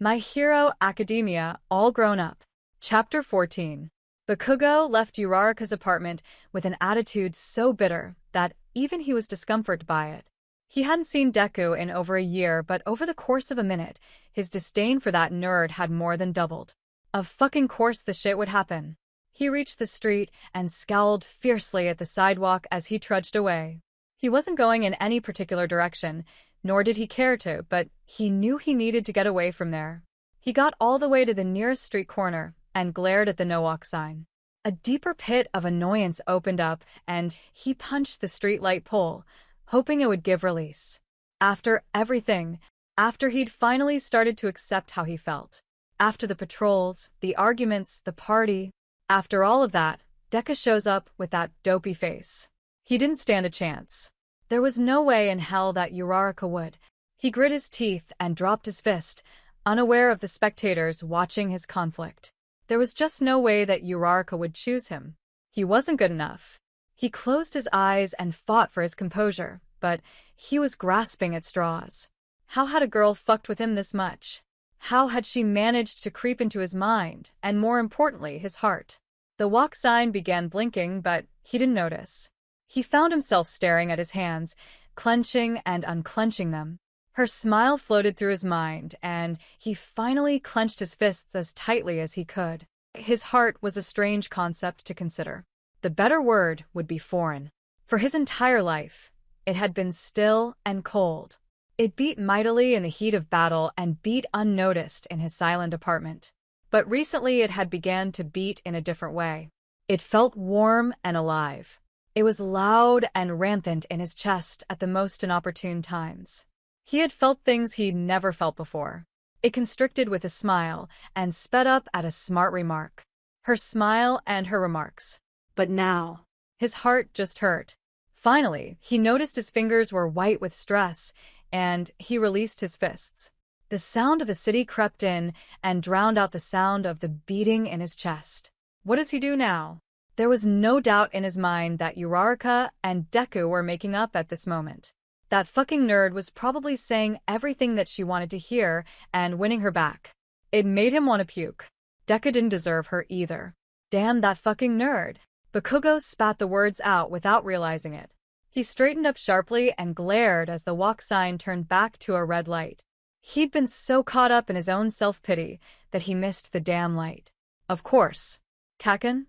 My Hero Academia, All Grown Up. Chapter 14. Bakugou left Uraraka's apartment with an attitude so bitter that even he was discomforted by it. He hadn't seen Deku in over a year, but over the course of a minute, his disdain for that nerd had more than doubled. Of fucking course the shit would happen. He reached the street and scowled fiercely at the sidewalk as he trudged away. He wasn't going in any particular direction, nor did he care to, but he knew he needed to get away from there. He got all the way to the nearest street corner and glared at the no-walk sign. A deeper pit of annoyance opened up, and he punched the streetlight pole, hoping it would give release. After everything, after he'd finally started to accept how he felt, after the patrols, the arguments, the party, after all of that, Deku shows up with that dopey face. He didn't stand a chance. There was no way in hell that Uraraka would. He grit his teeth and dropped his fist, unaware of the spectators watching his conflict. There was just no way that Uraraka would choose him. He wasn't good enough. He closed his eyes and fought for his composure, but he was grasping at straws. How had a girl fucked with him this much? How had she managed to creep into his mind, and more importantly, his heart? The walk sign began blinking, but he didn't notice. He found himself staring at his hands, clenching and unclenching them. Her smile floated through his mind, and he finally clenched his fists as tightly as he could. His heart was a strange concept to consider. The better word would be foreign. For his entire life, it had been still and cold. It beat mightily in the heat of battle and beat unnoticed in his silent apartment. But recently it had begun to beat in a different way. It felt warm and alive. It was loud and rampant in his chest at the most inopportune times. He had felt things he'd never felt before. It constricted with a smile and sped up at a smart remark. Her smile and her remarks. But now, his heart just hurt. Finally, he noticed his fingers were white with stress, and he released his fists. The sound of the city crept in and drowned out the sound of the beating in his chest. What does he do now? There was no doubt in his mind that Uraraka and Deku were making up at this moment. That fucking nerd was probably saying everything that she wanted to hear and winning her back. It made him want to puke. Deku didn't deserve her either. Damn that fucking nerd. Bakugou spat the words out without realizing it. He straightened up sharply and glared as the walk sign turned back to a red light. He'd been so caught up in his own self-pity that he missed the damn light. Of course. Kaken?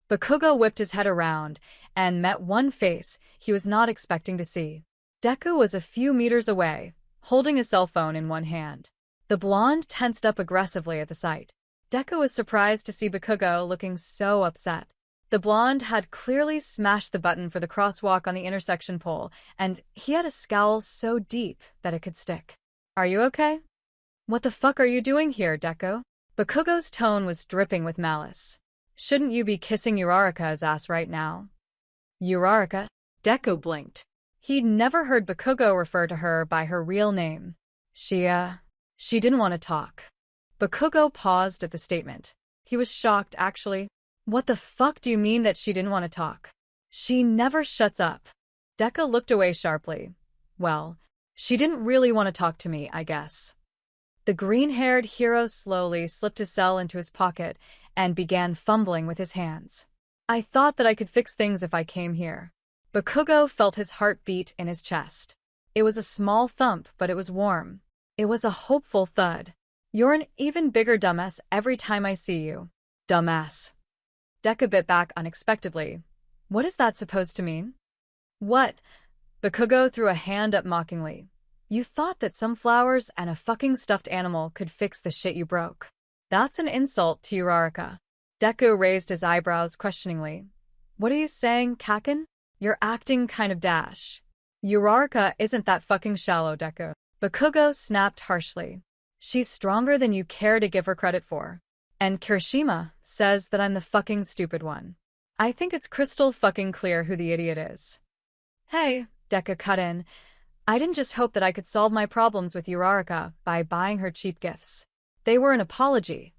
Bakugou whipped his head around and met one face he was not expecting to see. Deku was a few meters away, holding his cell phone in one hand. The blonde tensed up aggressively at the sight. Deku was surprised to see Bakugou looking so upset. The blonde had clearly smashed the button for the crosswalk on the intersection pole, and he had a scowl so deep that it could stick. Are you okay? What the fuck are you doing here, Deku? Bakugou's tone was dripping with malice. Shouldn't you be kissing Uraraka's ass right now? Uraraka? Deku blinked. He'd never heard Bakugou refer to her by her real name. She didn't want to talk. Bakugou paused at the statement. He was shocked, actually. What the fuck do you mean that she didn't want to talk? She never shuts up. Deku looked away sharply. Well, she didn't really want to talk to me, I guess. The green-haired hero slowly slipped his cell into his pocket and began fumbling with his hands. I thought that I could fix things if I came here. Bakugou felt his heart beat in his chest. It was a small thump, but it was warm. It was a hopeful thud. You're an even bigger dumbass every time I see you. Dumbass. Deku bit back unexpectedly. What is that supposed to mean? What? Bakugou threw a hand up mockingly. You thought that some flowers and a fucking stuffed animal could fix the shit you broke. That's an insult to Uraraka. Deku raised his eyebrows questioningly. What are you saying, Kaken? You're acting kind of dash. Uraraka isn't that fucking shallow, Deku. Bakugou snapped harshly. She's stronger than you care to give her credit for. And Kirishima says that I'm the fucking stupid one. I think it's crystal fucking clear who the idiot is. Hey, Deku cut in. I didn't just hope that I could solve my problems with Uraraka by buying her cheap gifts. They were an apology.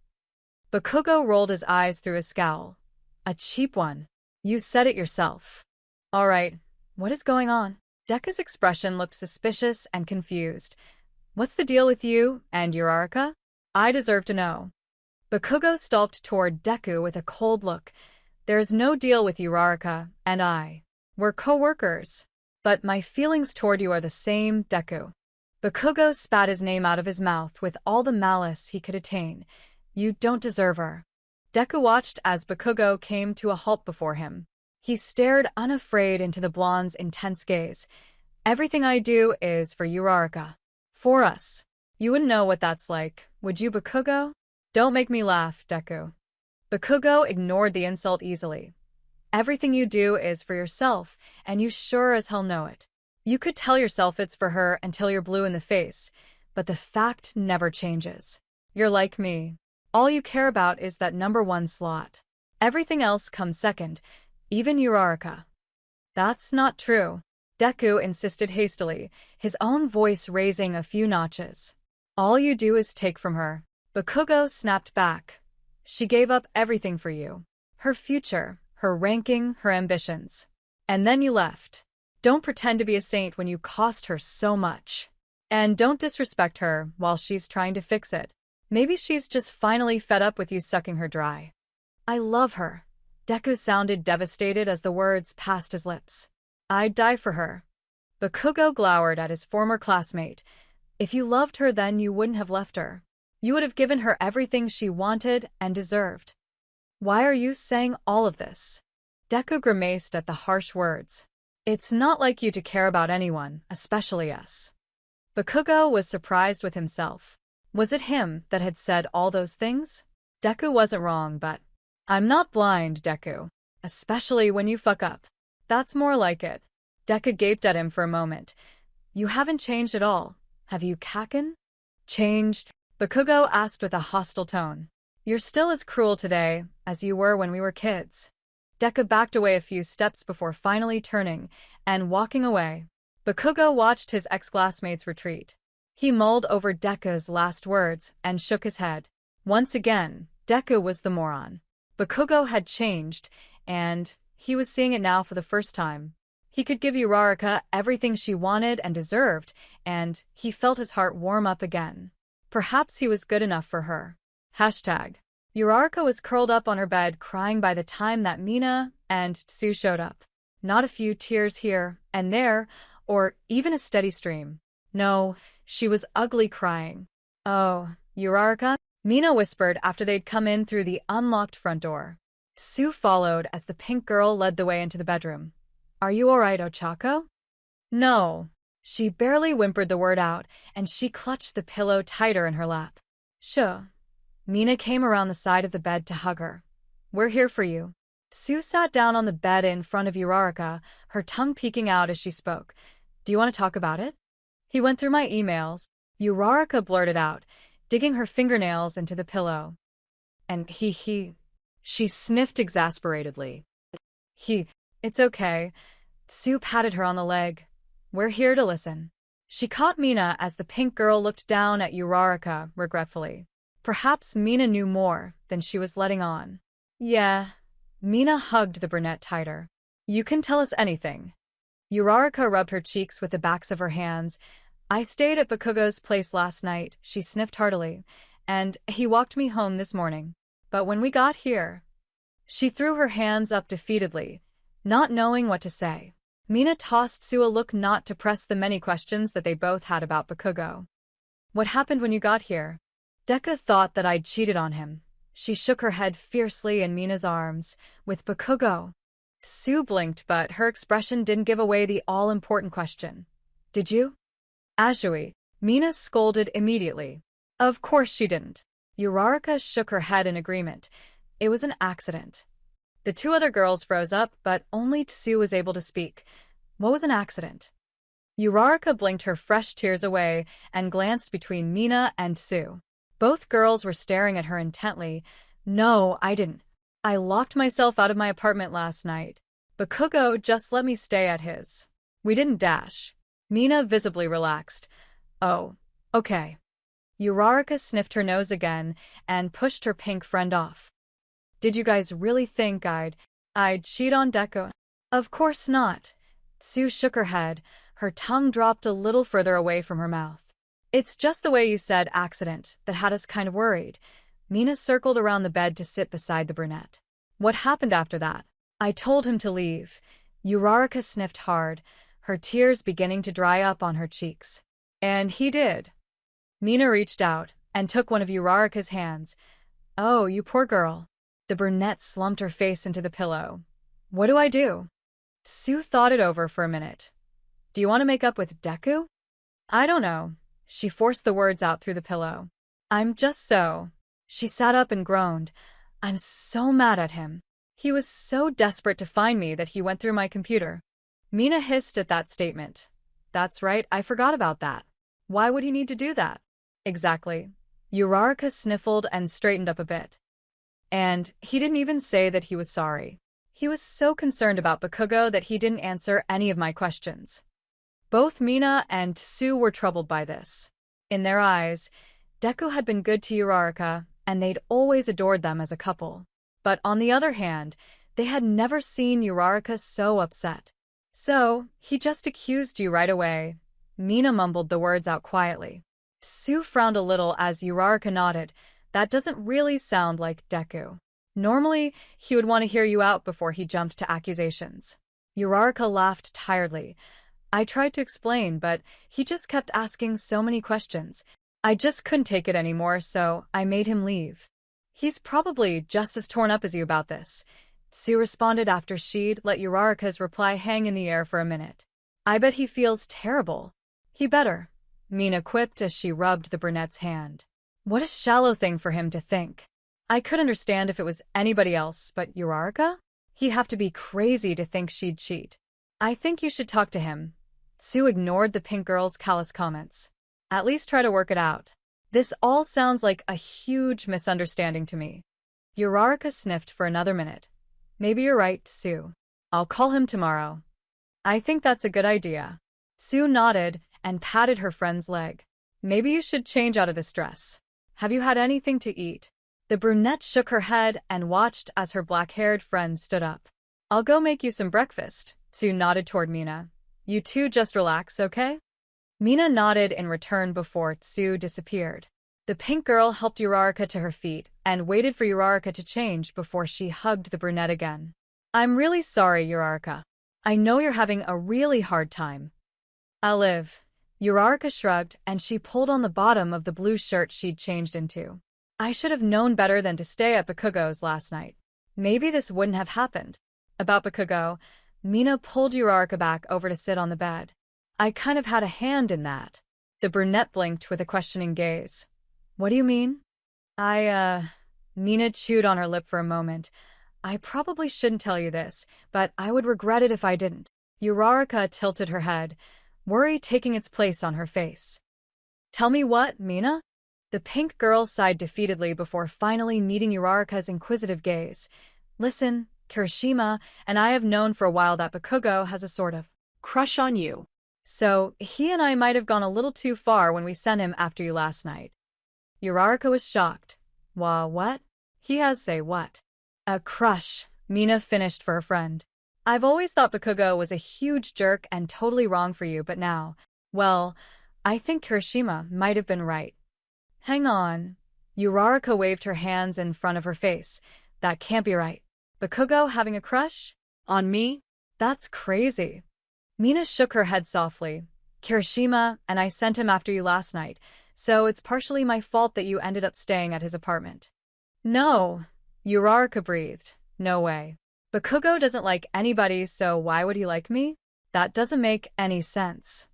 Bakugou rolled his eyes through a scowl. A cheap one. You said it yourself. All right, what is going on? Deku's expression looked suspicious and confused. What's the deal with you and Uraraka? I deserve to know. Bakugou stalked toward Deku with a cold look. There is no deal with Uraraka and I. We're co-workers. But my feelings toward you are the same, Deku. Bakugou spat his name out of his mouth with all the malice he could attain. You don't deserve her. Deku watched as Bakugou came to a halt before him. He stared unafraid into the blonde's intense gaze. Everything I do is for Uraraka. For us. You wouldn't know what that's like, would you, Bakugou? Don't make me laugh, Deku. Bakugou ignored the insult easily. Everything you do is for yourself, and you sure as hell know it. You could tell yourself it's for her until you're blue in the face, but the fact never changes. You're like me. All you care about is that #1 slot. Everything else comes second, even Uraraka. That's not true. Deku insisted hastily, his own voice raising a few notches. All you do is take from her. Bakugou snapped back. She gave up everything for you. Her future, her ranking, her ambitions. And then you left. Don't pretend to be a saint when you cost her so much. And don't disrespect her while she's trying to fix it. Maybe she's just finally fed up with you sucking her dry. I love her. Deku sounded devastated as the words passed his lips. I'd die for her. Bakugou glowered at his former classmate. If you loved her, then you wouldn't have left her. You would have given her everything she wanted and deserved. Why are you saying all of this? Deku grimaced at the harsh words. It's not like you to care about anyone, especially us. Bakugou was surprised with himself. Was it him that had said all those things? Deku wasn't wrong, but I'm not blind, Deku. Especially when you fuck up. That's more like it. Deku gaped at him for a moment. You haven't changed at all. Have you, Kaken? Changed? Bakugou asked with a hostile tone. You're still as cruel today as you were when we were kids. Deku backed away a few steps before finally turning and walking away. Bakugou watched his ex-classmates retreat. He mulled over Deku's last words and shook his head. Once again, Deku was the moron. Bakugou had changed, and he was seeing it now for the first time. He could give Uraraka everything she wanted and deserved, and he felt his heart warm up again. Perhaps he was good enough for her. Hashtag. Uraraka was curled up on her bed crying by the time that Mina and Tsu showed up. Not a few tears here and there, or even a steady stream. No, she was ugly crying. Oh, Uraraka? Mina whispered after they'd come in through the unlocked front door. Tsu followed as the pink girl led the way into the bedroom. Are you alright, Ochako? No. She barely whimpered the word out, and she clutched the pillow tighter in her lap. Sure. Mina came around the side of the bed to hug her. We're here for you. Tsu sat down on the bed in front of Uraraka, her tongue peeking out as she spoke. Do you want to talk about it? He went through my emails. Uraraka blurted out, digging her fingernails into the pillow. And he. She sniffed exasperatedly. It's okay. Tsu patted her on the leg. We're here to listen. She caught Mina as the pink girl looked down at Uraraka regretfully. Perhaps Mina knew more than she was letting on. Yeah. Mina hugged the brunette tighter. You can tell us anything. Uraraka rubbed her cheeks with the backs of her hands. I stayed at Bakugou's place last night, she sniffed heartily, and he walked me home this morning. But when we got here... She threw her hands up defeatedly, not knowing what to say. Mina tossed Tsu a look not to press the many questions that they both had about Bakugou. What happened when you got here? Deku thought that I'd cheated on him. She shook her head fiercely in Mina's arms. With Bakugou. Tsu blinked, but her expression didn't give away the all-important question. Did you? Ashui. Mina scolded immediately. Of course she didn't. Uraraka shook her head in agreement. It was an accident. The two other girls froze up, but only Tsu was able to speak. What was an accident? Uraraka blinked her fresh tears away and glanced between Mina and Tsu. Both girls were staring at her intently. No, I didn't. I locked myself out of my apartment last night. Bakugou just let me stay at his. We didn't dash. Mina visibly relaxed. Oh, okay. Uraraka sniffed her nose again and pushed her pink friend off. Did you guys really think I'd cheat on Deku? Of course not. Tsu shook her head. Her tongue dropped a little further away from her mouth. It's just the way you said accident that had us kind of worried. Mina circled around the bed to sit beside the brunette. What happened after that? I told him to leave. Uraraka sniffed hard, her tears beginning to dry up on her cheeks. And he did. Mina reached out and took one of Uraraka's hands. Oh, you poor girl. The brunette slumped her face into the pillow. What do I do? Sue thought it over for a minute. Do you want to make up with Deku? I don't know. She forced the words out through the pillow. I'm just so. She sat up and groaned. I'm so mad at him. He was so desperate to find me that he went through my computer. Mina hissed at that statement. That's right, I forgot about that. Why would he need to do that? Exactly. Uraraka sniffled and straightened up a bit. And he didn't even say that he was sorry. He was so concerned about Bakugou that he didn't answer any of my questions. Both Mina and Sue were troubled by this. In their eyes, Deku had been good to Uraraka, and they'd always adored them as a couple. But on the other hand, they had never seen Uraraka so upset. So, he just accused you right away. Mina mumbled the words out quietly. Sue frowned a little as Uraraka nodded. That doesn't really sound like Deku. Normally, he would want to hear you out before he jumped to accusations. Uraraka laughed tiredly. I tried to explain, but he just kept asking so many questions. I just couldn't take it anymore, so I made him leave. He's probably just as torn up as you about this. Sue responded after she'd let Uraraka's reply hang in the air for a minute. I bet he feels terrible. He better, Mina quipped as she rubbed the brunette's hand. What a shallow thing for him to think. I could understand if it was anybody else, but Uraraka? He'd have to be crazy to think she'd cheat. I think you should talk to him. Sue ignored the pink girl's callous comments. At least try to work it out. This all sounds like a huge misunderstanding to me. Uraraka sniffed for another minute. Maybe you're right, Sue. I'll call him tomorrow. I think that's a good idea. Sue nodded and patted her friend's leg. Maybe you should change out of this dress. Have you had anything to eat? The brunette shook her head and watched as her black-haired friend stood up. I'll go make you some breakfast. Sue nodded toward Mina. You two just relax, okay? Mina nodded in return before Sue disappeared. The pink girl helped Uraraka to her feet and waited for Uraraka to change before she hugged the brunette again. I'm really sorry, Uraraka. I know you're having a really hard time. I'll live. Uraraka shrugged and she pulled on the bottom of the blue shirt she'd changed into. I should have known better than to stay at Bakugou's last night. Maybe this wouldn't have happened. About Bakugou, Mina pulled Uraraka back over to sit on the bed. I kind of had a hand in that. The brunette blinked with a questioning gaze. What do you mean? Mina chewed on her lip for a moment. I probably shouldn't tell you this, but I would regret it if I didn't. Uraraka tilted her head, worry taking its place on her face. Tell me what, Mina? The pink girl sighed defeatedly before finally meeting Uraraka's inquisitive gaze. Listen, Kirishima and I have known for a while that Bakugou has a sort of crush on you. So, he and I might have gone a little too far when we sent him after you last night. Uraraka was shocked. What? He has say what? A crush, Mina finished for her friend. I've always thought Bakugou was a huge jerk and totally wrong for you, but now, well, I think Kirishima might have been right. Hang on. Uraraka waved her hands in front of her face. That can't be right. Bakugou having a crush? On me? That's crazy. Mina shook her head softly. Kirishima and I sent him after you last night, so it's partially my fault that you ended up staying at his apartment. No. Uraraka breathed. No way. Bakugou doesn't like anybody, so why would he like me? That doesn't make any sense.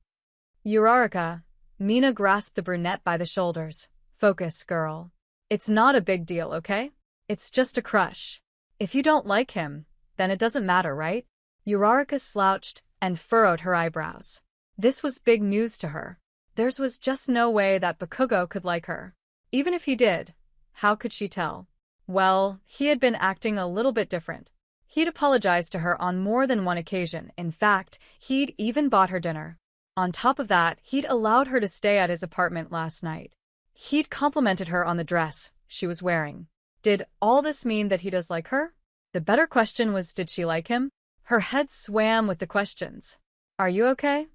Uraraka. Mina grasped the brunette by the shoulders. Focus, girl. It's not a big deal, okay? It's just a crush. If you don't like him, then it doesn't matter, right? Uraraka slouched and furrowed her eyebrows. This was big news to her. There was just no way that Bakugou could like her. Even if he did, how could she tell? Well, he had been acting a little bit different. He'd apologized to her on more than one occasion. In fact, he'd even bought her dinner. On top of that, he'd allowed her to stay at his apartment last night. He'd complimented her on the dress she was wearing. Did all this mean that he does like her? The better question was, did she like him? Her head swam with the questions. Are you okay?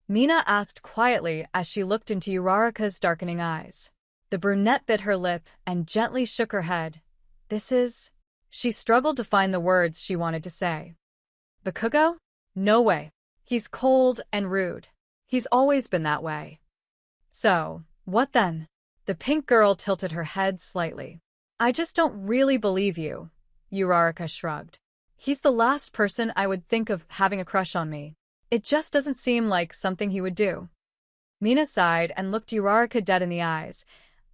Mina asked quietly as she looked into Uraraka's darkening eyes. The brunette bit her lip and gently shook her head. This is... She struggled to find the words she wanted to say. Bakugou? No way. He's cold and rude. He's always been that way. So, what then? The pink girl tilted her head slightly. I just don't really believe you, Uraraka shrugged. He's the last person I would think of having a crush on me. It just doesn't seem like something he would do. Mina sighed and looked Uraraka dead in the eyes.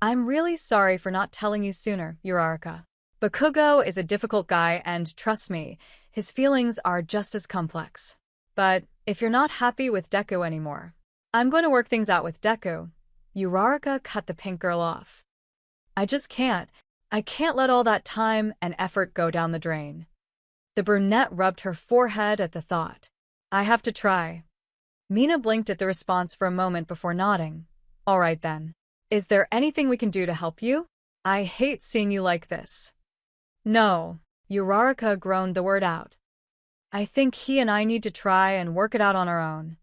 I'm really sorry for not telling you sooner, Uraraka. Bakugou is a difficult guy and trust me, his feelings are just as complex. But if you're not happy with Deku anymore, I'm going to work things out with Deku. Uraraka cut the pink girl off. I just can't. I can't let all that time and effort go down the drain. The brunette rubbed her forehead at the thought. I have to try. Mina blinked at the response for a moment before nodding. All right then. Is there anything we can do to help you? I hate seeing you like this. No, Uraraka groaned the word out. I think he and I need to try and work it out on our own.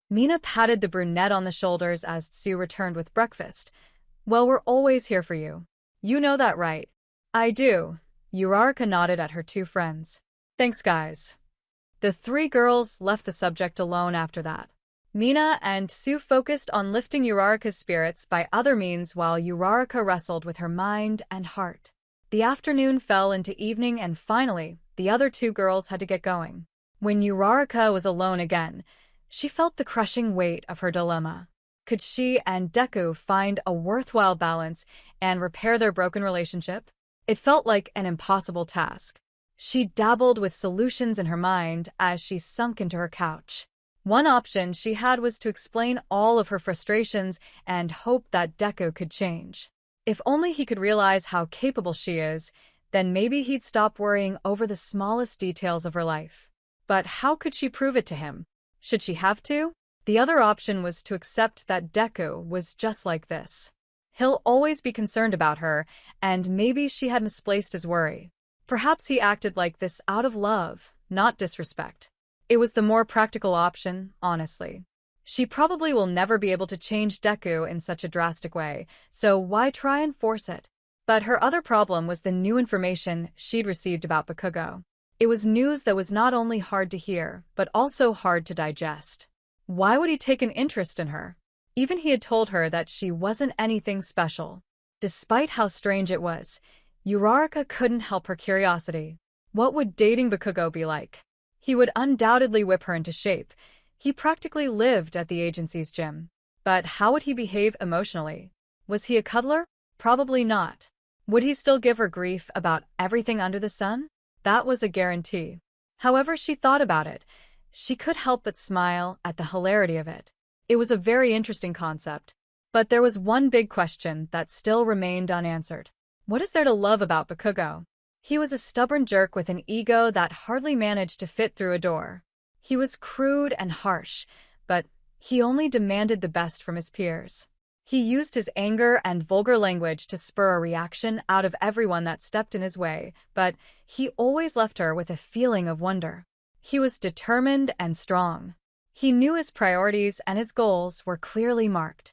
Mina patted the brunette on the shoulders as Tsu returned with breakfast. Well, we're always here for you. You know that, right? I do. Uraraka nodded at her two friends. Thanks, guys. The three girls left the subject alone after that. Mina and Tsu focused on lifting Uraraka's spirits by other means while Uraraka wrestled with her mind and heart. The afternoon fell into evening and finally, the other two girls had to get going. When Uraraka was alone again, she felt the crushing weight of her dilemma. Could she and Deku find a worthwhile balance and repair their broken relationship? It felt like an impossible task. She dabbled with solutions in her mind as she sunk into her couch. One option she had was to explain all of her frustrations and hope that Deku could change. If only he could realize how capable she is, then maybe he'd stop worrying over the smallest details of her life. But how could she prove it to him? Should she have to? The other option was to accept that Deku was just like this. He'll always be concerned about her, and maybe she had misplaced his worry. Perhaps he acted like this out of love, not disrespect. It was the more practical option, honestly. She probably will never be able to change Deku in such a drastic way, so why try and force it? But her other problem was the new information she'd received about Bakugou. It was news that was not only hard to hear, but also hard to digest. Why would he take an interest in her? Even he had told her that she wasn't anything special. Despite how strange it was, Uraraka couldn't help her curiosity. What would dating Bakugou be like? He would undoubtedly whip her into shape. He practically lived at the agency's gym. But how would he behave emotionally? Was he a cuddler? Probably not. Would he still give her grief about everything under the sun? That was a guarantee. However she thought about it, she could help but smile at the hilarity of it. It was a very interesting concept. But there was one big question that still remained unanswered. What is there to love about Bakugou? He was a stubborn jerk with an ego that hardly managed to fit through a door. He was crude and harsh, but he only demanded the best from his peers. He used his anger and vulgar language to spur a reaction out of everyone that stepped in his way, but he always left her with a feeling of wonder. He was determined and strong. He knew his priorities and his goals were clearly marked.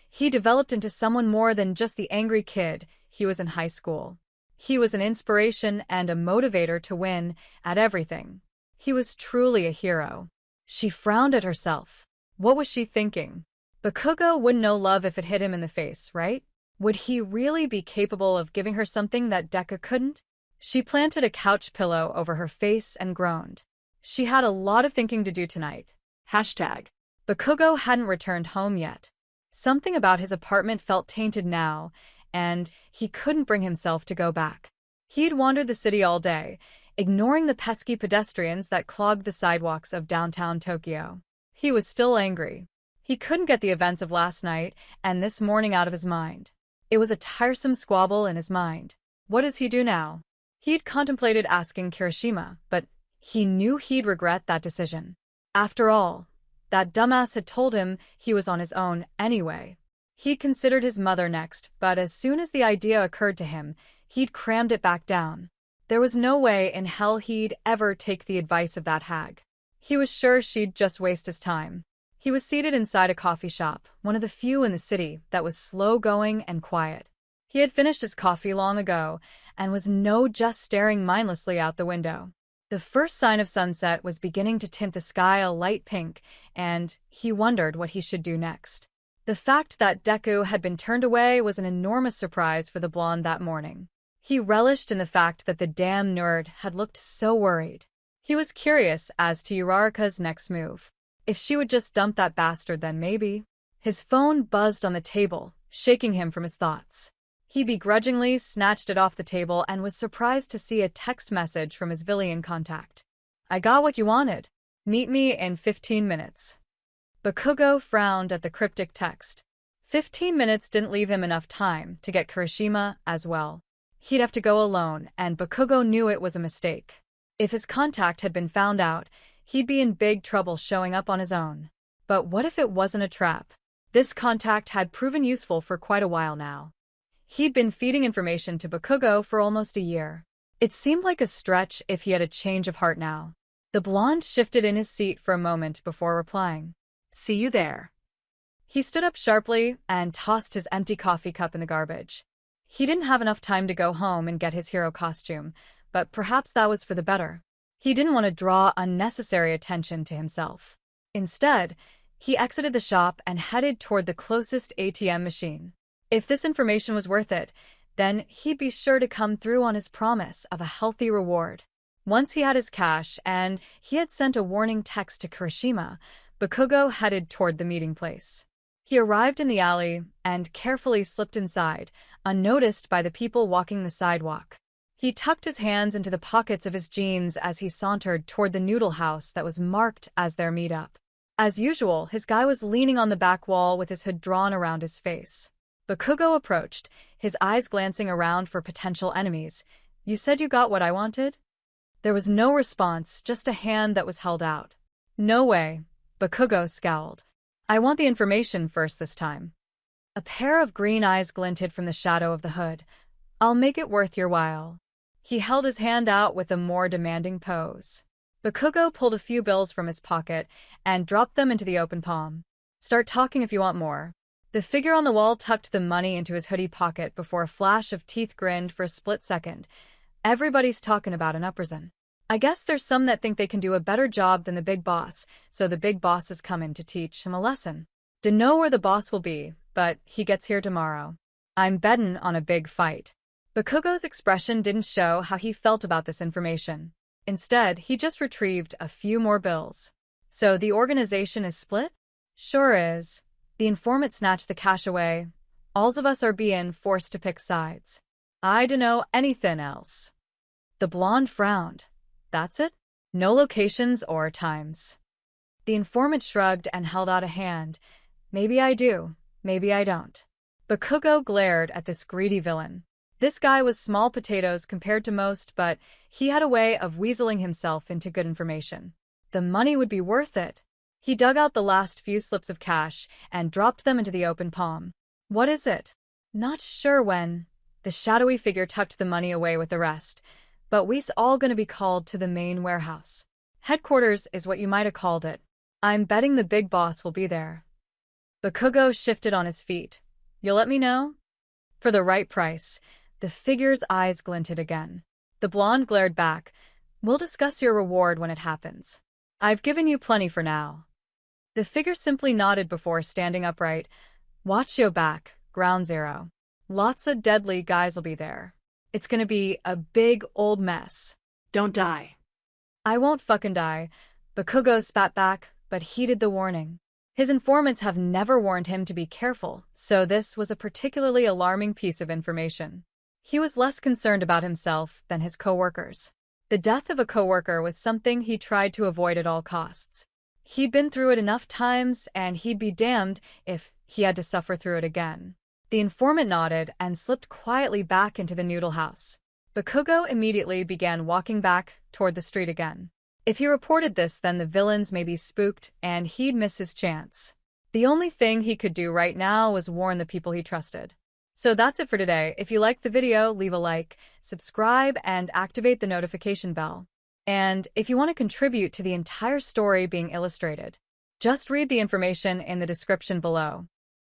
He developed into someone more than just the angry kid he was in high school. He was an inspiration and a motivator to win at everything. He was truly a hero. She frowned at herself. What was she thinking? Bakugou wouldn't know love if it hit him in the face, right? Would he really be capable of giving her something that Deku couldn't? She planted a couch pillow over her face and groaned. She had a lot of thinking to do tonight. Bakugou hadn't returned home yet. Something about his apartment felt tainted now, and he couldn't bring himself to go back. He'd wandered the city all day, ignoring the pesky pedestrians that clogged the sidewalks of downtown Tokyo. He was still angry. He couldn't get the events of last night and this morning out of his mind. It was a tiresome squabble in his mind. What does he do now? He'd contemplated asking Kirishima, but he knew he'd regret that decision. After all, that dumbass had told him he was on his own anyway. He'd considered his mother next, but as soon as the idea occurred to him, he'd crammed it back down. There was no way in hell he'd ever take the advice of that hag. He was sure she'd just waste his time. He was seated inside a coffee shop, one of the few in the city that was slow-going and quiet. He had finished his coffee long ago and was just staring mindlessly out the window. The first sign of sunset was beginning to tint the sky a light pink, and he wondered what he should do next. The fact that Deku had been turned away was an enormous surprise for the blonde that morning. He relished in the fact that the damn nerd had looked so worried. He was curious as to Uraraka's next move. If she would just dump that bastard, then maybe. His phone buzzed on the table, shaking him from his thoughts. He begrudgingly snatched it off the table and was surprised to see a text message from his villain contact. "I got what you wanted. Meet me in 15 minutes. Bakugou frowned at the cryptic text. 15 minutes didn't leave him enough time to get Kirishima as well. He'd have to go alone, and Bakugou knew it was a mistake. If his contact had been found out, he'd be in big trouble showing up on his own. But what if it wasn't a trap? This contact had proven useful for quite a while now. He'd been feeding information to Bakugou for almost a year. It seemed like a stretch if he had a change of heart now. The blonde shifted in his seat for a moment before replying. "See you there." He stood up sharply and tossed his empty coffee cup in the garbage. He didn't have enough time to go home and get his hero costume, but perhaps that was for the better. He didn't want to draw unnecessary attention to himself. Instead, he exited the shop and headed toward the closest ATM machine. If this information was worth it, then he'd be sure to come through on his promise of a healthy reward. Once he had his cash and he had sent a warning text to Kirishima, Bakugou headed toward the meeting place. He arrived in the alley and carefully slipped inside, unnoticed by the people walking the sidewalk. He tucked his hands into the pockets of his jeans as he sauntered toward the noodle house that was marked as their meetup. As usual, his guy was leaning on the back wall with his hood drawn around his face. Bakugou approached, his eyes glancing around for potential enemies. "You said you got what I wanted?" There was no response, just a hand that was held out. "No way," Bakugou scowled. "I want the information first this time." A pair of green eyes glinted from the shadow of the hood. "I'll make it worth your while." He held his hand out with a more demanding pose. Bakugou pulled a few bills from his pocket and dropped them into the open palm. "Start talking if you want more." The figure on the wall tucked the money into his hoodie pocket before a flash of teeth grinned for a split second. "Everybody's talking about an uprising. I guess there's some that think they can do a better job than the big boss, so the big boss is coming to teach him a lesson. Dunno where the boss will be, but he gets here tomorrow. I'm betting on a big fight." Bakugou's expression didn't show how he felt about this information. Instead, he just retrieved a few more bills. "So the organization is split?" "Sure is." The informant snatched the cash away. "Alls of us are being forced to pick sides. I dunno anything else." The blonde frowned. "That's it? No locations or times?" The informant shrugged and held out a hand. "Maybe I do, maybe I don't." Bakugou glared at this greedy villain. This guy was small potatoes compared to most, but he had a way of weaseling himself into good information. The money would be worth it. He dug out the last few slips of cash and dropped them into the open palm. "What is it?" "Not sure when." The shadowy figure tucked the money away with the rest. "But we's all gonna be called to the main warehouse. Headquarters is what you might have called it. I'm betting the big boss will be there." Bakugou shifted on his feet. "You'll let me know?" "For the right price." The figure's eyes glinted again. The blonde glared back. "We'll discuss your reward when it happens. I've given you plenty for now." The figure simply nodded before standing upright. "Watch your back, Ground Zero. Lots of deadly guys'll be there. It's gonna be a big old mess. Don't die." "I won't fucking die." Bakugou spat back, but heeded the warning. His informants have never warned him to be careful, so this was a particularly alarming piece of information. He was less concerned about himself than his co-workers. The death of a co-worker was something he tried to avoid at all costs. He'd been through it enough times, and he'd be damned if he had to suffer through it again. The informant nodded and slipped quietly back into the noodle house. Bakugou immediately began walking back toward the street again. If he reported this, then the villains may be spooked, and he'd miss his chance. The only thing he could do right now was warn the people he trusted. So that's it for today. If you liked the video, leave a like, subscribe, and activate the notification bell. And if you want to contribute to the entire story being illustrated, Just read the information in the description below.